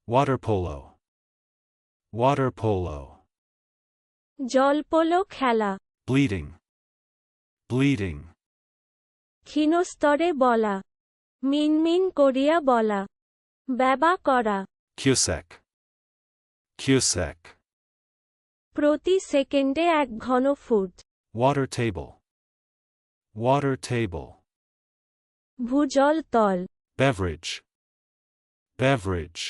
Water polo. Water polo. জলপোলো খেলা। Bleeding. Bleeding. ক্ষীণস্তরে বলা। মিনমিন করিয়া বলা। ব্যবা করা। Cusack. Cusack. প্রতি সেকেন্ডে 1 ঘনফুট। Water table. Water table. Bhujbal তল। Beverage. Beverage.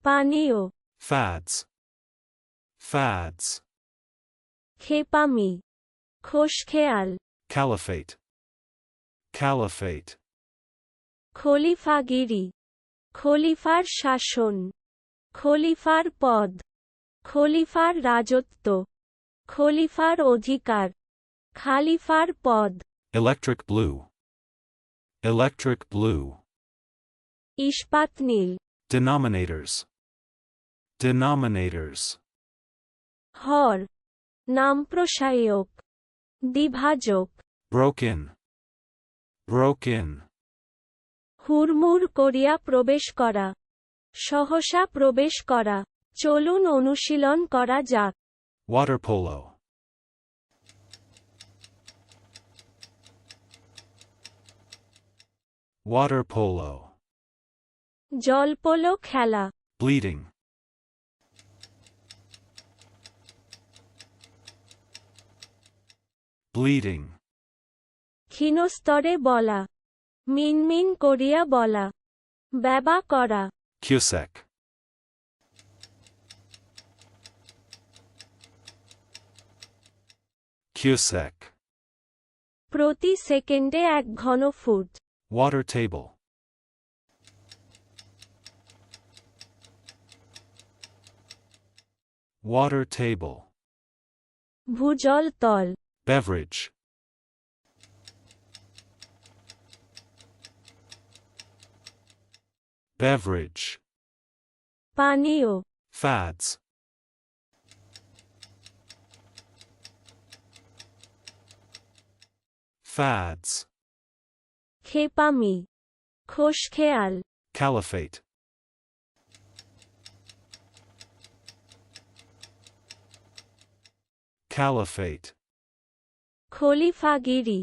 পানীয়। Fads. Fads. ক্ষেপামি। খোশখেয়াল। Caliphate. Caliphate. খলিফাগিরি। খলিফার শাসন। খলিফার পদ। খলিফার রাজত্ব। খলিফার অধিকার। খালিফার পদ। Electric blue. Electric blue. ইস্পাত নীল। Denominators. Denominators. হর। নামপ্রসায়ক। দ্বিভাজক। Broken. Broken. হুড়মুড় করিয়া প্রবেশ করা। সহসা প্রবেশ করা। চলুন অনুশীলন করা যাক। Water polo. Water polo. জলপোলো খেলা। Bleeding. Bleeding. ক্ষীণস্তরে বলা। মিনমিন করিয়া বলা। ব্যবা করা। Cusack. Cusack. প্রতি সেকেন্ডে 1 ঘনফুট। Water table. Water table. Bhujbal তল। Beverage. Beverage. পানীয়। Fads. Fads. ক্ষেপামি। খোশখেয়াল। Caliphate. Caliphate. খলিফাগিরি।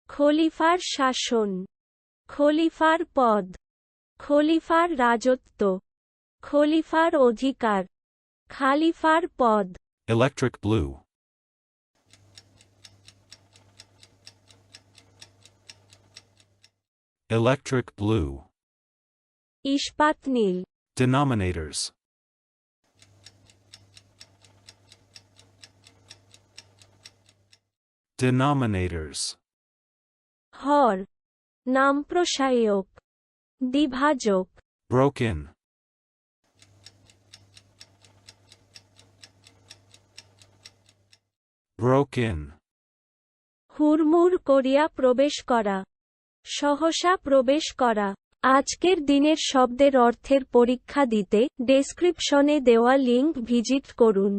খলিফার শাসন। খলিফার পদ। খলিফার রাজত্ব। খলিফার অধিকার। খালিফার পদ। Electric blue. Electric blue. ইস্পাত নীল। Denominators. Denominators. হর। নামপ্রসায়ক। দ্বিভাজক। Broken. Broken. হুড়মুড় করিয়া প্রবেশ করা। সহসা প্রবেশ করা। আজকের দিনের শব্দের অর্থের পরীক্ষা দিতে ডেসক্রিপশনে দেওয়া লিংক ভিজিট করুন।